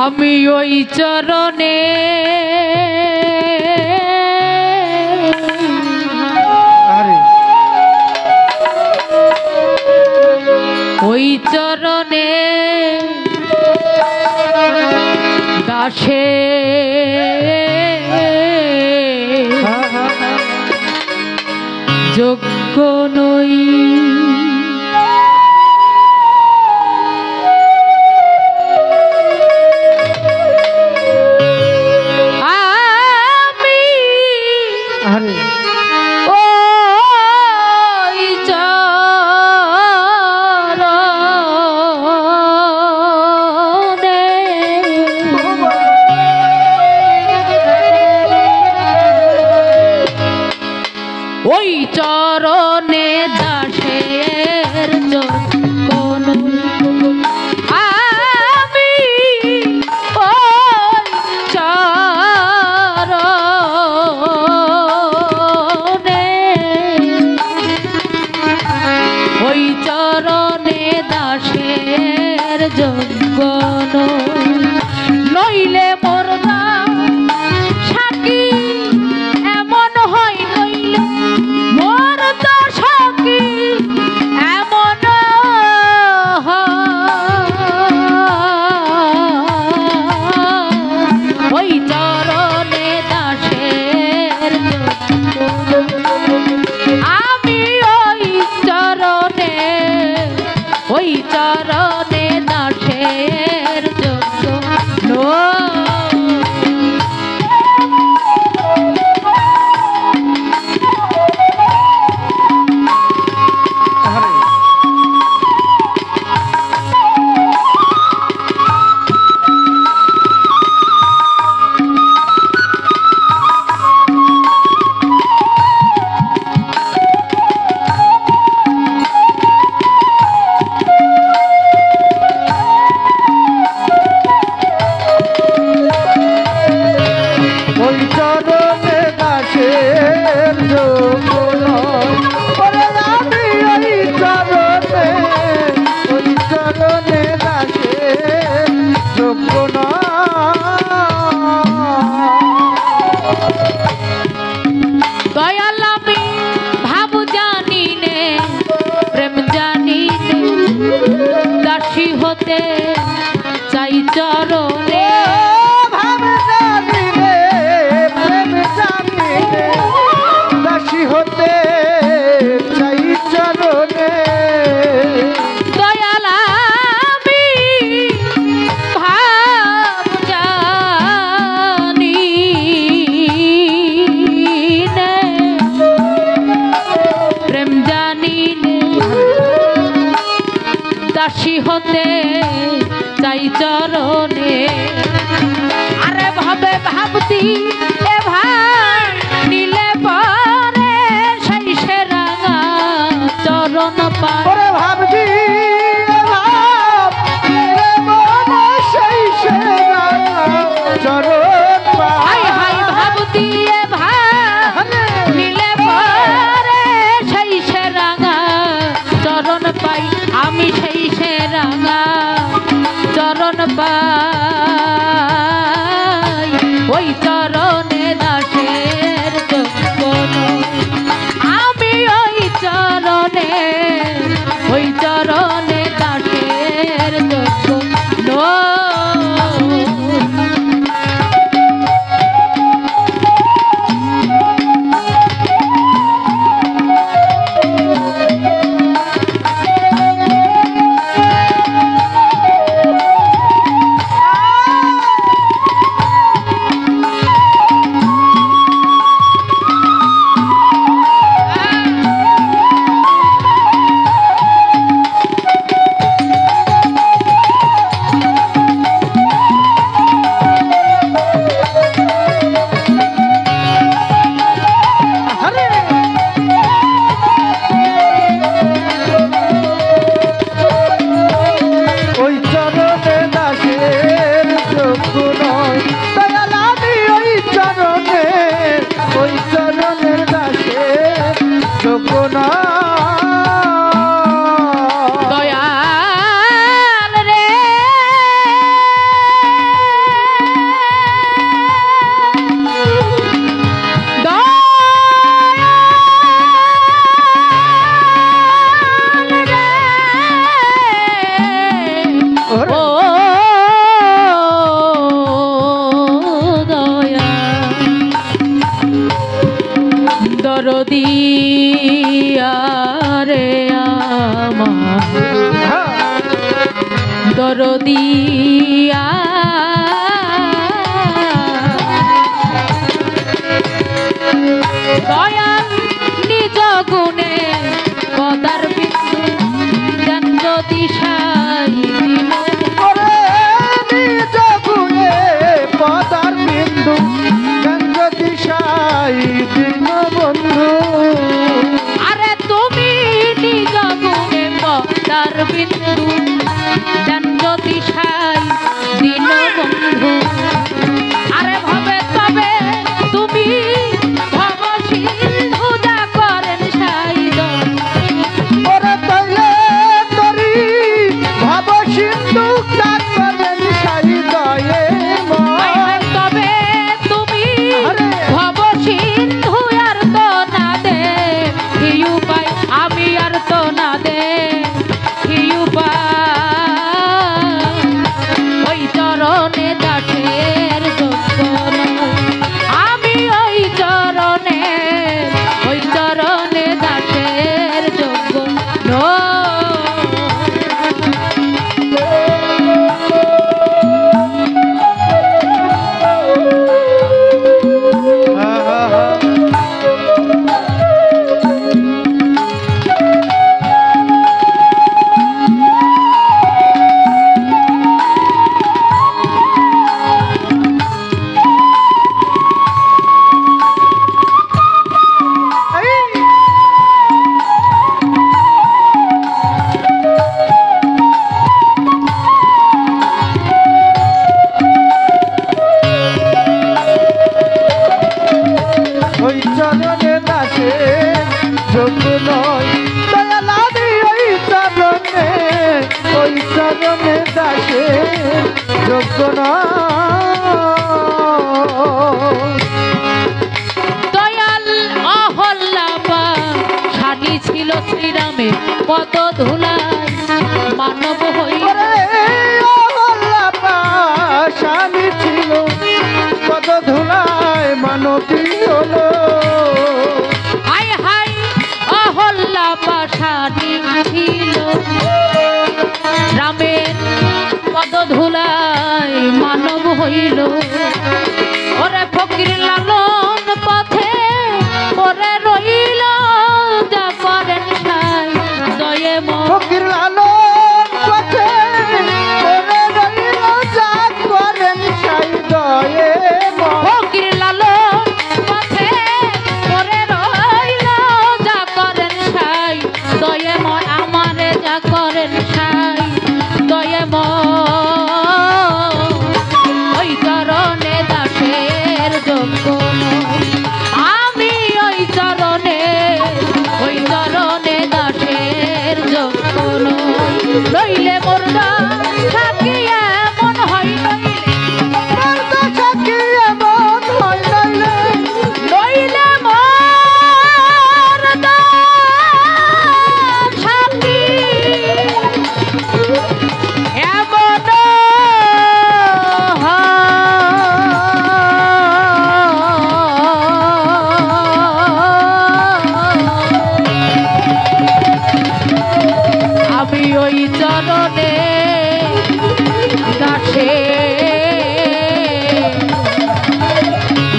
আমি ওই চরণে ওই চরণে দাসে যোগ্য নই। ওই চরণে দাসের যোগ্য নই আমি, ওই চরণে ওই চরণে দাসের যোগ্য নই। নইলে মোর সাকি এমন হয়, নইলে মোর তো সাকি এমন ওই চরণে দাসের আমি, ওই চরণে দাসের যোগ্য নই। দয়াল আমি ভাব জানি নে, প্রেম জানি নে, দাসী হতে চাই চরণে। ভাব জানি নে, প্রেম জানি নে, দাসী হতে চাই চরণে। দয়াল আমি ভাব জানি নে, প্রেম জানি নে, দাসী হতে চাই চরণে। আরে ভাবে ভাবতি এ ভাই নিলে পরে সেই সে রাঙা চরণ পায়। ওরে ভাবছি চরণ পায়। হাই হাই ভাবতি এ ভাই নিলে পরে সেই সে রাঙা চরণ পাই। আমি সেই সে রাঙা চরণ পাই, ওই চরণ দরদিয়া দয়াল নিজ গুণে পদার বিন্দু চন্দ্র দিশাই দিল ওরে নিজ গুণে পদার বিন্দু গঞ্জ দিশাই দিন বন্ধু। আরে তুমি নিজ গুণে পদার বিন্দু চন্দ্র দিশাই দিল বন্ধু। আরে ভাবে তবে তুমি ভব সিন্ধু যা করেন সাইদ ওরে তৈলে তরি ভাব সিন্ধু কাক করেন সাই দয়ে তবে তুমি আরে। ভব সিন্ধু আর তো না দে কি উপায় আমি আর তো না দে কি উপায় ওই চরণে দাসের যোগ্য নয়। আমি ওই চরণে দাসের যোগ্য ওই চরণে দাসে যোগ্য নয় দয়াল আমি ওই চরণে দাসে যোগ্য নয়। দয়াল অহল্লাবা স্বামী ছিল শ্রীরামে পদ ধুলায় মানব হই ওরে অহল্লাপা স্বামী ছিল পদ ধুলায় মানবী হলো। হাই হাই অহল্লাবা স্বামী ছিল রামের পদ ধুলায় মানব হইল। ওরে ফকির লালন পথে ওরে রইল যা করেন সাই দয়ে মন ফকির লালন পথে ওরে রইল যা করেন সাই দয়ে মন। ফকির লালন পথে ওরে রইল যা করেন সাই দয়ে মন আমারে যা করেন সাই দয়ে মন ওই চরণে দাসের যোগ্য নয়। আমি ওই চরণে দাসের যোগ্য নয়। রইলে মোরদা থাকিয়া মন হয় মর্দ সাক্ষী এমন হয় নইলে নইলে মোরদা সাক্ষী এমন আমি ওই চরণে দাসে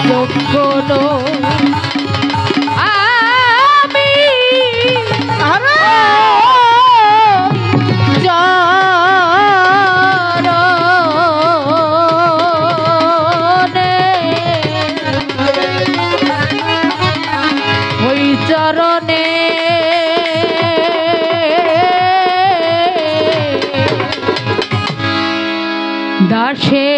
যোগ্য নই। আমি আরে চরণে ওই চরণে দাসে